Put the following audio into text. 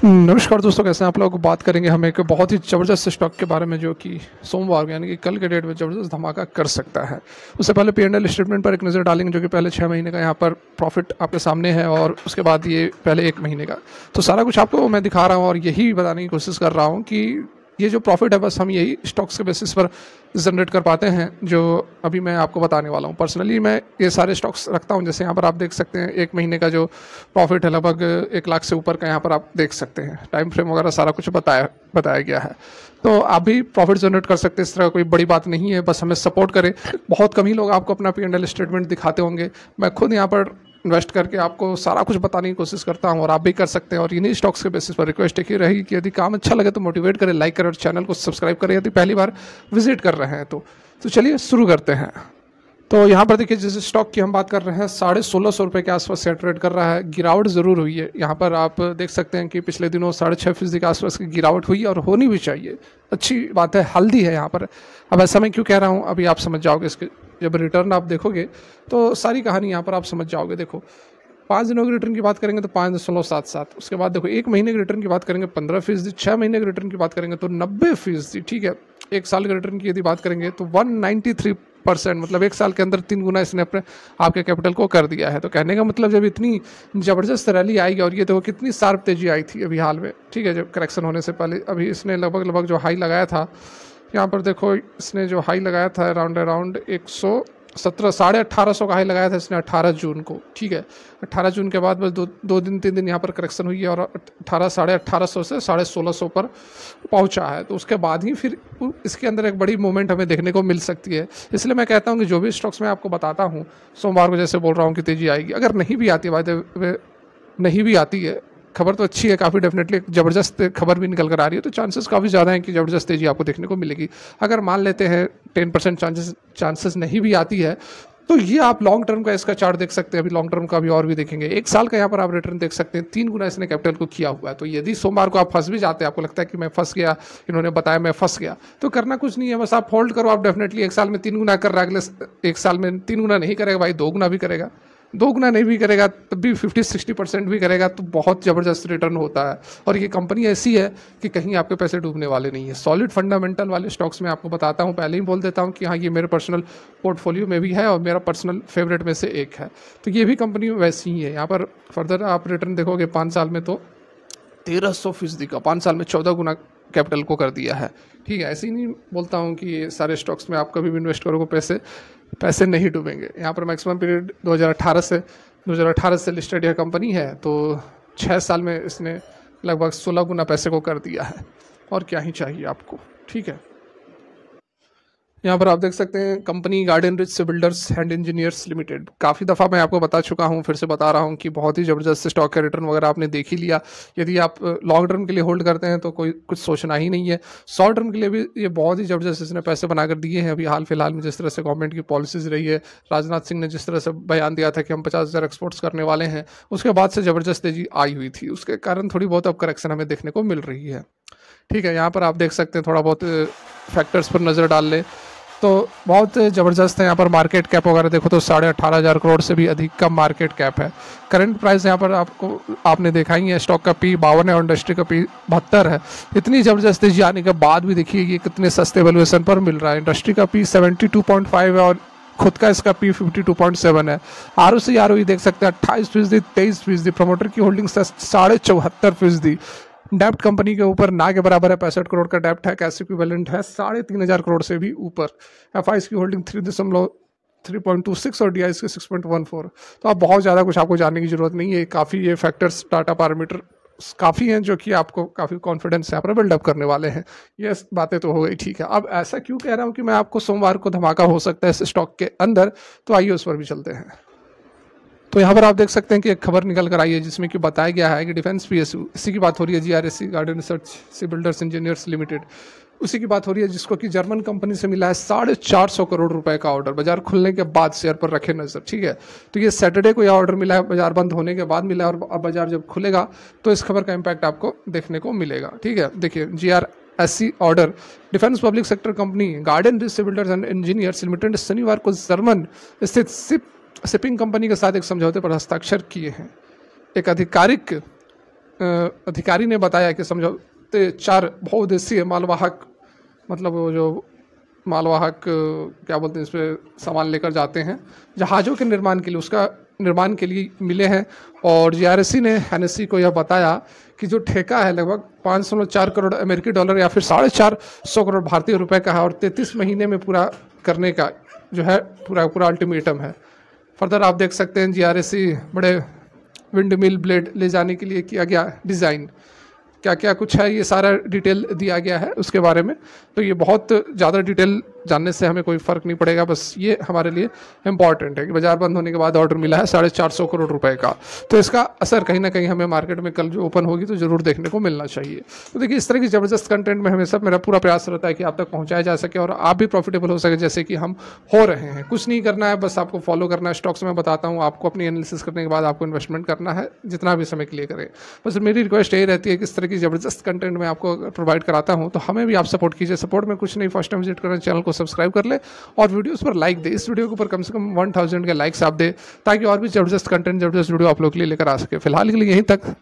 नमस्कार दोस्तों, कैसे हैं आप लोग। बात करेंगे हम एक बहुत ही ज़बरदस्त स्टॉक के बारे में जो कि सोमवार यानी कि कल के डेट में ज़बरदस्त धमाका कर सकता है। उससे पहले P&L स्टेटमेंट पर एक नज़र डालेंगे जो कि पहले 6 महीने का यहाँ पर प्रॉफिट आपके सामने है और उसके बाद ये पहले 1 महीने का। तो सारा कुछ आपको मैं दिखा रहा हूँ और यही बताने की कोशिश कर रहा हूँ कि ये जो प्रॉफिट है बस हम यही स्टॉक्स के बेसिस पर जनरेट कर पाते हैं, जो अभी मैं आपको बताने वाला हूँ। पर्सनली मैं ये सारे स्टॉक्स रखता हूँ। जैसे यहाँ पर आप देख सकते हैं 1 महीने का जो प्रॉफिट है लगभग 1 लाख से ऊपर का यहाँ पर आप देख सकते हैं। टाइम फ्रेम वगैरह सारा कुछ बताया गया है, तो आप भी प्रॉफिट जनरेट कर सकते हैं। इस तरह कोई बड़ी बात नहीं है, बस हमें सपोर्ट करें। बहुत कम ही लोग आपको अपना P&L स्टेटमेंट दिखाते होंगे। मैं खुद यहाँ पर इन्वेस्ट करके आपको सारा कुछ बताने की कोशिश करता हूँ और आप भी कर सकते हैं। और इन्हीं स्टॉक्स के बेसिस पर रिक्वेस्ट एक ही रहेगी कि यदि काम अच्छा लगे तो मोटिवेट करें, लाइक करें और चैनल को सब्सक्राइब करें यदि पहली बार विजिट कर रहे हैं तो चलिए शुरू करते हैं। तो यहाँ पर देखिए, जिस स्टॉक की हम बात कर रहे हैं 1650 रुपये के आसपास से ट्रेड कर रहा है। गिरावट ज़रूर हुई है। यहाँ पर आप देख सकते हैं कि पिछले दिनों 6.5% के आसपास की गिरावट हुई और होनी भी चाहिए। अच्छी बात है, हेल्दी है यहाँ पर। अब ऐसा मैं क्यों कह रहा हूँ अभी आप समझ जाओगे। इसके जब रिटर्न आप देखोगे तो सारी कहानी यहाँ पर आप समझ जाओगे। देखो, 5 दिनों के रिटर्न की बात करेंगे तो 5.77। उसके बाद देखो 1 महीने के रिटर्न की बात करेंगे 15%। 6 महीने के रिटर्न की बात करेंगे तो 90%। ठीक है, 1 साल के रिटर्न की यदि बात करेंगे तो 193%। मतलब 1 साल के अंदर 3 गुना इसने अपने आपके कैपिटल को कर दिया है। तो कहने का मतलब जब इतनी ज़बरदस्त रैली आएगी, और ये देखो कितनी शार्प तेजी आई थी अभी हाल में। ठीक है, जब करेक्शन होने से पहले अभी इसने लगभग जो हाई लगाया था, यहाँ पर देखो इसने जो हाई लगाया था अराउंड 117 1850 का हाई लगाया था इसने 18 जून को। ठीक है, 18 जून के बाद बस दो दिन 3 दिन यहाँ पर करेक्शन हुई है और 1850 से 1650 पर पहुँचा है। तो उसके बाद ही फिर इसके अंदर एक बड़ी मूवमेंट हमें देखने को मिल सकती है। इसलिए मैं कहता हूँ कि जो भी स्टॉक्स मैं आपको बताता हूँ सोमवार को, जैसे बोल रहा हूँ कि तेजी आएगी, अगर नहीं भी आती है, नहीं भी आती है, खबर तो अच्छी है काफ़ी, डेफिनेटली एक ज़बरदस्त खबर भी निकल कर आ रही है, तो चांसेस काफ़ी ज़्यादा हैं कि ज़बरदस्त तेजी आपको देखने को मिलेगी। अगर मान लेते हैं 10% चांसेस नहीं भी आती है, तो ये आप लॉन्ग टर्म का इसका चार्ट देख सकते हैं। अभी लॉन्ग टर्म का भी और भी देखेंगे। 1 साल का यहाँ पर आप रिटर्न देख सकते हैं। 3 गुना इसने कैपिटल को किया हुआ है। तो यदि सोमवार को आप फंस भी जाते हैं, आपको लगता है कि मैं फंस गया, इन्होंने बताया मैं फंस गया, तो करना कुछ नहीं है, बस आप होल्ड करो। आप डेफिनेटली 1 साल में 3 गुना कर रहा है, अगले 1 साल में 3 गुना नहीं करेगा भाई, 2 गुना भी करेगा। 2 गुना नहीं भी करेगा तब भी 50-60% भी करेगा तो बहुत ज़बरदस्त रिटर्न होता है। और ये कंपनी ऐसी है कि कहीं आपके पैसे डूबने वाले नहीं है। सॉलिड फंडामेंटल वाले स्टॉक्स में आपको बताता हूँ, पहले ही बोल देता हूँ कि हाँ, ये मेरे पर्सनल पोर्टफोलियो में भी है और मेरा पर्सनल फेवरेट में से एक है। तो ये भी कंपनी वैसी ही है। यहाँ पर फर्दर आप रिटर्न देखोगे 5 साल में तो 1300% का, 5 साल में 14 गुना कैपिटल को कर दिया है। ठीक है, ऐसे ही नहीं बोलता हूँ कि ये सारे स्टॉक्स में आप कभी भी इन्वेस्ट करोगे पैसे नहीं डूबेंगे। यहाँ पर मैक्सिमम पीरियड 2018 से लिस्टेड यह कंपनी है, तो 6 साल में इसने लगभग 16 गुना पैसे को कर दिया है। और क्या ही चाहिए आपको। ठीक है, यहाँ पर आप देख सकते हैं company garden rich builders and engineers limited. काफ़ी दफ़ा मैं आपको बता चुका हूँ, फिर से बता रहा हूँ कि बहुत ही ज़बरदस्त स्टॉक का रिटर्न वगैरह आपने देख ही लिया। यदि आप लॉन्ग टर्म के लिए होल्ड करते हैं तो कोई कुछ सोचना ही नहीं है। शॉर्ट टर्म के लिए भी ये बहुत ही ज़बरदस्त इसने पैसे बनाकर दिए हैं। अभी हाल फिलहाल में जिस तरह से गवर्नमेंट की पॉलिसीज़ रही है, राजनाथ सिंह ने जिस तरह से बयान दिया था कि हम 50,000 एक्सपोर्ट्स करने वाले हैं, उसके बाद से ज़बरदस्त तेजी आई हुई थी। उसके कारण थोड़ी बहुत अब करेक्शन हमें देखने को मिल रही है। ठीक है, यहाँ पर आप देख सकते हैं, थोड़ा बहुत फैक्टर्स पर नज़र डाल ले तो बहुत ज़बरदस्त है। यहाँ पर मार्केट कैप वगैरह देखो तो 18,500 करोड़ से भी अधिक का मार्केट कैप है। करंट प्राइस यहाँ पर आपने देखा ही है। स्टॉक का P 52 है और इंडस्ट्री का P 72 है। इतनी ज़बरदस्त तेजी आने के बाद भी देखिए ये कितने सस्ते वैल्यूएशन पर मिल रहा है। इंडस्ट्री का P 72.5 है और खुद का इसका P 52.7 है। ROE देख सकते हैं 28%, 23%। प्रमोटर की होल्डिंग 74.5%। डेप्ट कंपनी के ऊपर ना के बराबर है, 65 करोड़ का डेप्ट है। कैश इक्विवेलेंट है 3,500 करोड़ से भी ऊपर। FIs की होल्डिंग 3.26 और DIs के 6.14। तो आप बहुत ज़्यादा कुछ आपको जानने की जरूरत नहीं है। काफ़ी ये फैक्टर्स, डाटा पैरामीटर काफ़ी हैं जो कि आपको काफ़ी कॉन्फिडेंस यहाँ पर बिल्डअप करने वाले हैं। ये बातें तो हो गई। ठीक है, अब ऐसा क्यों कह रहा हूँ कि मैं आपको सोमवार को धमाका हो सकता है इस स्टॉक के अंदर, तो आइए उस पर भी चलते हैं। तो यहाँ पर आप देख सकते हैं कि एक खबर निकल कर आई है जिसमें कि बताया गया है कि डिफेंस PSU, इसी की बात हो रही है, GRSC garden research builders engineers limited, उसी की बात हो रही है, जिसको कि जर्मन कंपनी से मिला है 450 करोड़ रुपए का ऑर्डर। बाजार खुलने के बाद शेयर पर रखे नजर। ठीक है, तो ये सैटरडे को यह ऑर्डर मिला है, बाजार बंद होने के बाद मिला है, और अब बाजार जब खुलेगा तो इस खबर का इम्पैक्ट आपको देखने को मिलेगा। ठीक है, देखिए GRSC order defence public sector company garden rich builders and engineers limited शनिवार को जर्मन स्थित शिपिंग कंपनी के साथ एक समझौते पर हस्ताक्षर किए हैं। एक आधिकारिक अधिकारी ने बताया कि समझौते 4 बहुउद्देशीय मालवाहक, मतलब वो जो मालवाहक क्या बोलते हैं, इस पर सामान लेकर जाते हैं जहाज़ों के निर्माण के लिए, उसका निर्माण के लिए मिले हैं। और जीआरएससी ने एनएससी को यह बताया कि जो ठेका है लगभग 504 करोड़ अमेरिकी डॉलर या फिर 450 करोड़ भारतीय रुपए का है, और 33 महीने में पूरा करने का जो है पूरा अल्टीमेटम है। फर्दर आप देख सकते हैं जीआरएससी बड़े विंड मिल ब्लेड ले जाने के लिए किया गया डिज़ाइन, क्या क्या कुछ है, ये सारा डिटेल दिया गया है उसके बारे में। तो ये बहुत ज़्यादा डिटेल जानने से हमें कोई फ़र्क नहीं पड़ेगा, बस ये हमारे लिए इम्पॉर्टेंट है कि बाजार बंद होने के बाद ऑर्डर मिला है 450 करोड़ रुपए का, तो इसका असर कहीं ना कहीं हमें मार्केट में कल जो ओपन होगी तो ज़रूर देखने को मिलना चाहिए। तो देखिए, इस तरह की ज़बरदस्त कंटेंट में हमेशा मेरा पूरा प्रयास रहता है कि आप तक पहुँचाया जा सके और आप भी प्रॉफिटेबल हो सके, जैसे कि हम हो रहे हैं। कुछ नहीं करना है, बस आपको फॉलो करना है। स्टॉक्स में बताता हूँ, आपको अपनी एनालिसिस करने के बाद आपको इन्वेस्टमेंट करना है, जितना भी समय के लिए करें। बस मेरी रिक्वेस्ट यही रहती है कि इस तरह की ज़बरदस्त कंटेंट मैं आपको प्रोवाइड कराता हूँ तो हमें भी आप सपोर्ट कीजिए। सपोर्ट में कुछ नहीं, फर्स्ट टाइम विजिट करें, चैनल को सब्सक्राइब कर ले और वीडियोस पर लाइक दे। इस वीडियो के ऊपर कम से कम 1000 के लाइक्स आप दे, ताकि और भी जबरदस्त कंटेंट, जबरदस्त वीडियो आप लोग के लिए लेकर आ सके। फिलहाल के लिए यहीं तक।